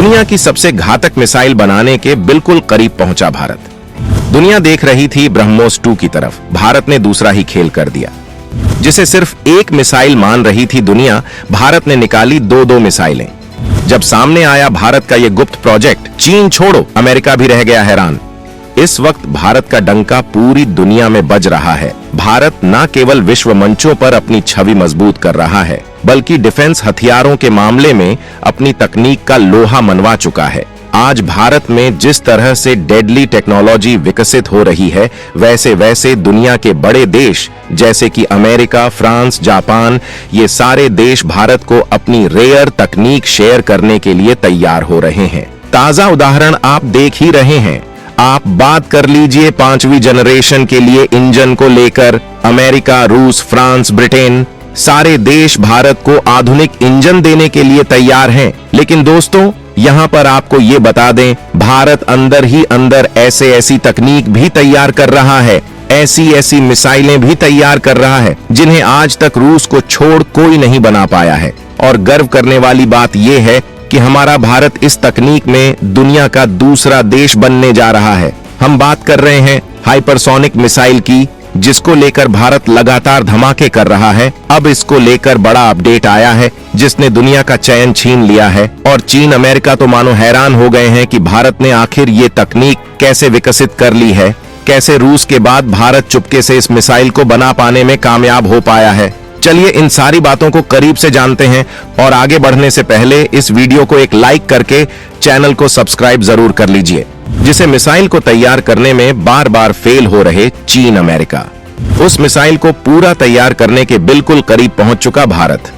दुनिया की सबसे घातक मिसाइल बनाने के बिल्कुल करीब पहुंचा भारत। दुनिया देख रही थी ब्रह्मोस 2 की तरफ। भारत ने दूसरा ही खेल कर दिया। जिसे सिर्फ एक मिसाइल मान रही थी दुनिया, भारत ने निकाली दो मिसाइलें। जब सामने आया भारत का यह गुप्त प्रोजेक्ट, चीन छोड़ो अमेरिका भी रह गया हैरान। इस वक्त भारत का डंका पूरी दुनिया में बज रहा है। भारत न केवल विश्व मंचों पर अपनी छवि मजबूत कर रहा है, बल्कि डिफेंस हथियारों के मामले में अपनी तकनीक का लोहा मनवा चुका है। आज भारत में जिस तरह से डेडली टेक्नोलॉजी विकसित हो रही है, वैसे वैसे दुनिया के बड़े देश जैसे कि अमेरिका, फ्रांस, जापान, ये सारे देश भारत को अपनी रेयर तकनीक शेयर करने के लिए तैयार हो रहे हैं। ताजा उदाहरण आप देख ही रहे हैं। आप बात कर लीजिए 5वीं जनरेशन के लिए इंजन को लेकर। अमेरिका, रूस, फ्रांस, ब्रिटेन, सारे देश भारत को आधुनिक इंजन देने के लिए तैयार हैं। लेकिन दोस्तों, यहां पर आपको ये बता दें, भारत अंदर ही अंदर ऐसी तकनीक भी तैयार कर रहा है, ऐसी मिसाइलें भी तैयार कर रहा है जिन्हें आज तक रूस को छोड़ कोई नहीं बना पाया है। और गर्व करने वाली बात यह है कि हमारा भारत इस तकनीक में दुनिया का दूसरा देश बनने जा रहा है। हम बात कर रहे हैं हाइपरसोनिक मिसाइल की, जिसको लेकर भारत लगातार धमाके कर रहा है। अब इसको लेकर बड़ा अपडेट आया है जिसने दुनिया का चैन छीन लिया है। और चीन, अमेरिका तो मानो हैरान हो गए हैं कि भारत ने आखिर ये तकनीक कैसे विकसित कर ली है, कैसे रूस के बाद भारत चुपके से इस मिसाइल को बना पाने में कामयाब हो पाया है। चलिए इन सारी बातों को करीब से जानते हैं। और आगे बढ़ने से पहले इस वीडियो को एक लाइक करके चैनल को सब्सक्राइब जरूर कर लीजिए। जिसे मिसाइल को तैयार करने में बार बार फेल हो रहे चीन, अमेरिका, उस मिसाइल को पूरा तैयार करने के बिल्कुल करीब पहुंच चुका भारत।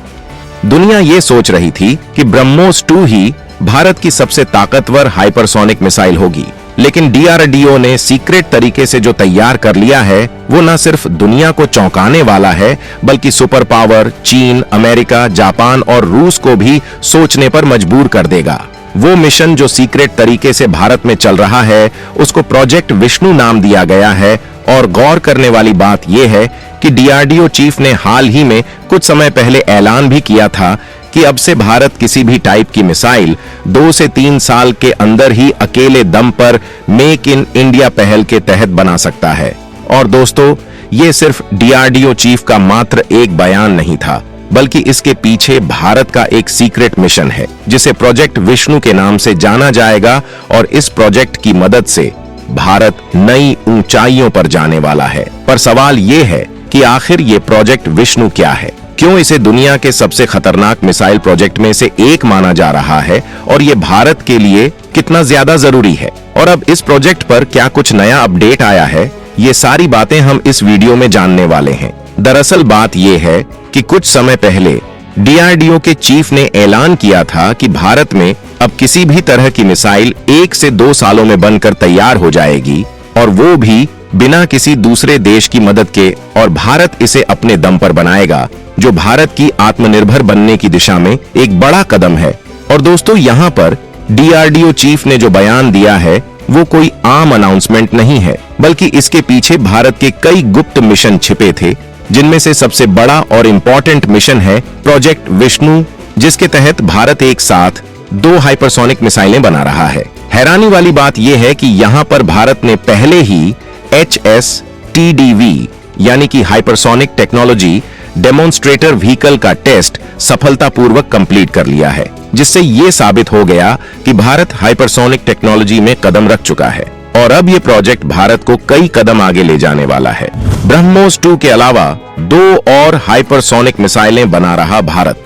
दुनिया ये सोच रही थी कि ब्रह्मोस 2 ही भारत की सबसे ताकतवर हाइपरसोनिक मिसाइल होगी। लेकिन डीआरडीओ ने सीक्रेट तरीके से जो तैयार कर लिया है, वो न सिर्फ दुनिया को चौंकाने वाला है, बल्कि सुपर पावर चीन, अमेरिका, जापान और रूस को भी सोचने पर मजबूर कर देगा। वो मिशन जो सीक्रेट तरीके से भारत में चल रहा है, उसको प्रोजेक्ट विष्णु नाम दिया गया है। और गौर करने वाली बात यह है कि डीआरडीओ चीफ ने हाल ही में कुछ समय पहले ऐलान भी किया था कि अब से भारत किसी भी टाइप की मिसाइल 2 से 3 साल के अंदर ही अकेले दम पर मेक इन इंडिया पहल के तहत बना सकता है। और दोस्तों, ये सिर्फ डीआरडीओ चीफ का मात्र एक बयान नहीं था, बल्कि इसके पीछे भारत का एक सीक्रेट मिशन है जिसे प्रोजेक्ट विष्णु के नाम से जाना जाएगा। और इस प्रोजेक्ट की मदद से भारत नई ऊंचाइयों पर जाने वाला है। पर सवाल यह है कि आखिर ये प्रोजेक्ट विष्णु क्या है? क्यों इसे दुनिया के सबसे खतरनाक मिसाइल प्रोजेक्ट में से एक माना जा रहा है? और ये भारत के लिए कितना ज्यादा जरूरी है? और अब इस प्रोजेक्ट पर क्या कुछ नया अपडेट आया है? ये सारी बातें हम इस वीडियो में जानने वाले हैं। दरअसल बात यह है कि कुछ समय पहले डीआरडीओ के चीफ ने ऐलान किया था कि भारत में अब किसी भी तरह की मिसाइल 1 से 2 सालों में बनकर तैयार हो जाएगी, और वो भी बिना किसी दूसरे देश की मदद के। और भारत इसे अपने दम पर बनाएगा, जो भारत की आत्मनिर्भर बनने की दिशा में एक बड़ा कदम है। और दोस्तों, यहाँ पर डीआरडीओ चीफ ने जो बयान दिया है, वो कोई आम अनाउंसमेंट नहीं है, बल्कि इसके पीछे भारत के कई गुप्त मिशन छिपे थे, जिनमें से सबसे बड़ा और इम्पोर्टेंट मिशन है प्रोजेक्ट विष्णु, जिसके तहत भारत एक साथ 2 हाइपरसोनिक मिसाइलें बना रहा है। हैरानी वाली बात यह है कि यहाँ पर भारत ने पहले ही HSTDV यानी कि हाइपरसोनिक टेक्नोलॉजी डेमोन्स्ट्रेटर व्हीकल का टेस्ट सफलतापूर्वक कंप्लीट कर लिया है, जिससे ये साबित हो गया कि भारत हाइपरसोनिक टेक्नोलॉजी में कदम रख चुका है। और अब ये प्रोजेक्ट भारत को कई कदम आगे ले जाने वाला है। ब्रह्मोस 2 के अलावा 2 और हाइपरसोनिक मिसाइलें बना रहा भारत।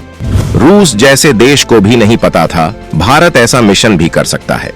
रूस जैसे देश को भी नहीं पता था भारत ऐसा मिशन भी कर सकता है।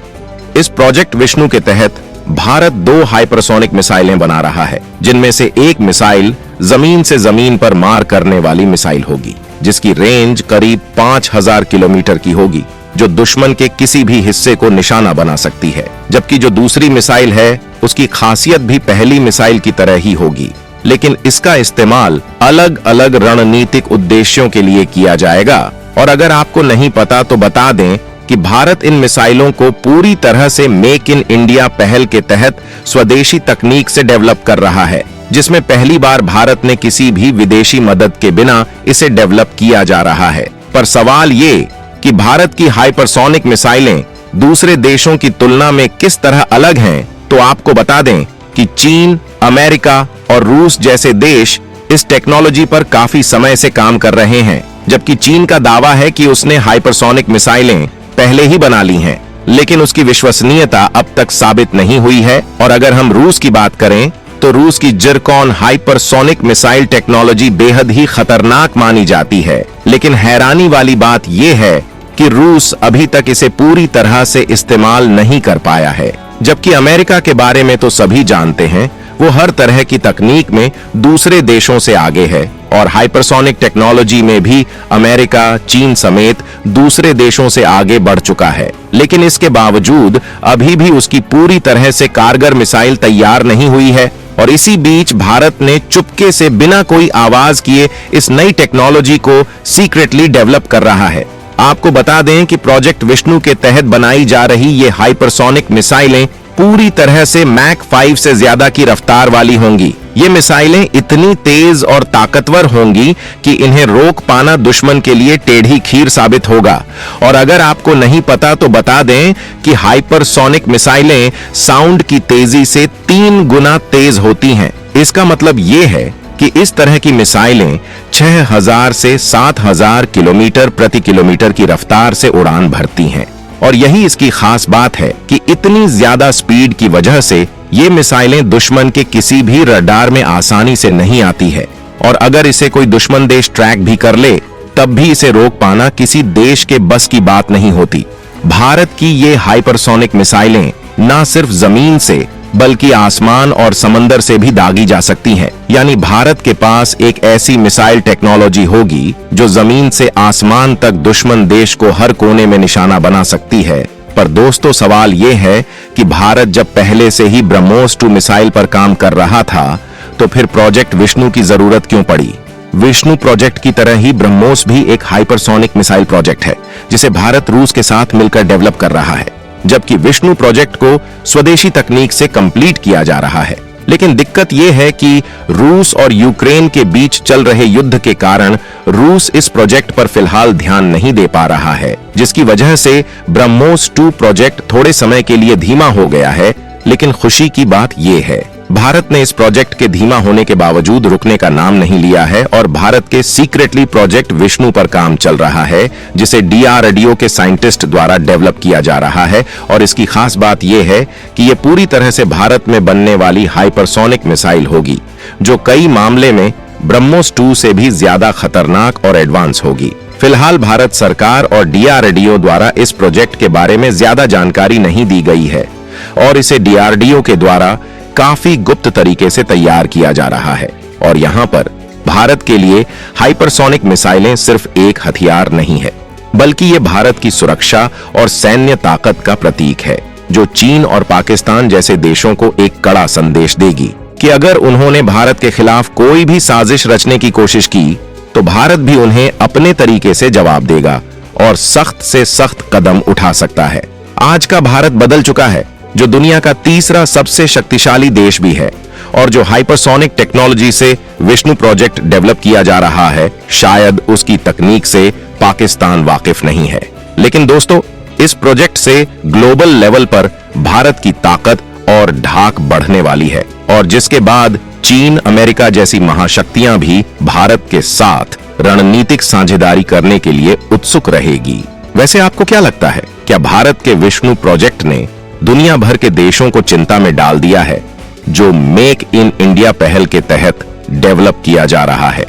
इस प्रोजेक्ट विष्णु के तहत भारत 2 हाइपरसोनिक मिसाइलें बना रहा है, जिनमें से एक मिसाइल जमीन से जमीन पर मार करने वाली मिसाइल होगी, जिसकी रेंज करीब 5000 किलोमीटर की होगी, जो दुश्मन के किसी भी हिस्से को निशाना बना सकती है। जबकि जो दूसरी मिसाइल है, उसकी खासियत भी पहली मिसाइल की तरह ही होगी, लेकिन इसका इस्तेमाल अलग अलग रणनीतिक उद्देश्यों के लिए किया जाएगा। और अगर आपको नहीं पता तो बता दें कि भारत इन मिसाइलों को पूरी तरह से मेक इन इंडिया पहल के तहत स्वदेशी तकनीक से डेवलप कर रहा है, जिसमें पहली बार भारत ने किसी भी विदेशी मदद के बिना इसे डेवलप किया जा रहा है। पर सवाल ये कि भारत की हाइपरसोनिक मिसाइलें दूसरे देशों की तुलना में किस तरह अलग हैं, तो आपको बता दें कि चीन, अमेरिका और रूस जैसे देश इस टेक्नोलॉजी पर काफी समय से काम कर रहे हैं। जबकि चीन का दावा है कि उसने हाइपरसोनिक मिसाइलें पहले ही बना ली हैं, लेकिन उसकी विश्वसनीयता अब तक साबित नहीं हुई है। और अगर हम रूस की बात करें तो रूस की जिरकॉन हाइपरसोनिक मिसाइल टेक्नोलॉजी बेहद ही खतरनाक मानी जाती है। लेकिन हैरानी वाली बात यह है कि रूस अभी तक इसे पूरी तरह से इस्तेमाल नहीं कर पाया है। जबकि अमेरिका के बारे में तो सभी जानते हैं, वो हर तरह की तकनीक में दूसरे देशों से आगे है और हाइपरसोनिक टेक्नोलॉजी में भी अमेरिका, चीन समेत दूसरे देशों से आगे बढ़ चुका है। लेकिन इसके बावजूद अभी भी उसकी पूरी तरह से कारगर मिसाइल तैयार नहीं हुई है। और इसी बीच भारत ने चुपके से बिना कोई आवाज किए इस नई टेक्नोलॉजी को सीक्रेटली डेवलप कर रहा है। आपको बता दें कि प्रोजेक्ट विष्णु के तहत बनाई जा रही ये हाइपरसोनिक मिसाइलें पूरी तरह से मैक 5 से ज्यादा की रफ्तार वाली होंगी। ये मिसाइलें इतनी तेज और ताकतवर होंगी कि इन्हें रोक पाना दुश्मन के लिए टेढ़ी खीर साबित होगा। और अगर आपको नहीं पता तो बता दें कि हाइपरसोनिक मिसाइलें साउंड की तेजी से 3 गुना तेज होती हैं। इसका मतलब ये है कि इस तरह की मिसाइलें 6000 से 7000 किलोमीटर प्रति किलोमीटर की रफ्तार से उड़ान भरती हैं। और यही इसकी खास बात है कि इतनी ज्यादा स्पीड की वजह से ये मिसाइलें दुश्मन के किसी भी रडार में आसानी से नहीं आती है। और अगर इसे कोई दुश्मन देश ट्रैक भी कर ले तब भी इसे रोक पाना किसी देश के बस की बात नहीं होती। भारत की ये हाइपरसोनिक मिसाइलें न सिर्फ जमीन से बल्कि आसमान और समंदर से भी दागी जा सकती हैं। यानी भारत के पास एक ऐसी मिसाइल टेक्नोलॉजी होगी जो जमीन से आसमान तक दुश्मन देश को हर कोने में निशाना बना सकती है। पर दोस्तों, सवाल यह है कि भारत जब पहले से ही ब्रह्मोस 2 मिसाइल पर काम कर रहा था तो फिर प्रोजेक्ट विष्णु की जरूरत क्यों पड़ी? विष्णु प्रोजेक्ट की तरह ही ब्रह्मोस भी एक हाइपरसोनिक मिसाइल प्रोजेक्ट है जिसे भारत रूस के साथ मिलकर डेवलप कर रहा है। जबकि विष्णु प्रोजेक्ट को स्वदेशी तकनीक से कंप्लीट किया जा रहा है। लेकिन दिक्कत यह है कि रूस और यूक्रेन के बीच चल रहे युद्ध के कारण रूस इस प्रोजेक्ट पर फिलहाल ध्यान नहीं दे पा रहा है, जिसकी वजह से ब्रह्मोस 2 प्रोजेक्ट थोड़े समय के लिए धीमा हो गया है। लेकिन खुशी की बात यह है, भारत ने इस प्रोजेक्ट के धीमा होने के बावजूद रुकने का नाम नहीं लिया है और भारत के सीक्रेटली प्रोजेक्ट विष्णु पर काम चल रहा है, जिसे डीआरडीओ के साइंटिस्ट द्वारा डेवलप किया जा रहा है। और इसकी खास बात यह है कि यह पूरी तरह से भारत में बनने वाली हाइपरसोनिक मिसाइल होगी, जो कई मामले में ब्रह्मोस 2 से भी ज्यादा खतरनाक और एडवांस होगी। फिलहाल भारत सरकार और डीआरडीओ द्वारा इस प्रोजेक्ट के बारे में ज्यादा जानकारी नहीं दी गई है और इसे डीआरडीओ के द्वारा काफी गुप्त तरीके से तैयार किया जा रहा है। और यहाँ पर भारत के लिए हाइपरसोनिक मिसाइलें सिर्फ एक हथियार नहीं है, बल्कि ये भारत की सुरक्षा और सैन्य ताकत का प्रतीक है, जो चीन और पाकिस्तान जैसे देशों को एक कड़ा संदेश देगी कि अगर उन्होंने भारत के खिलाफ कोई भी साजिश रचने की कोशिश की तो भारत भी उन्हें अपने तरीके से जवाब देगा और सख्त से सख्त कदम उठा सकता है। आज का भारत बदल चुका है, जो दुनिया का तीसरा सबसे शक्तिशाली देश भी है और जो हाइपरसोनिक टेक्नोलॉजी से विष्णु प्रोजेक्ट डेवलप किया जा रहा है, शायद उसकी तकनीक से पाकिस्तान वाकिफ नहीं है। लेकिन दोस्तों, इस प्रोजेक्ट से ग्लोबल लेवल पर भारत की ताकत और ढाक बढ़ने वाली है और जिसके बाद चीन, अमेरिका जैसी महाशक्तियां भी भारत के साथ रणनीतिक साझेदारी करने के लिए उत्सुक रहेगी। वैसे आपको क्या लगता है, क्या भारत के विष्णु प्रोजेक्ट ने दुनिया भर के देशों को चिंता में डाल दिया है, जो मेक इन इंडिया पहल के तहत डेवलप किया जा रहा है?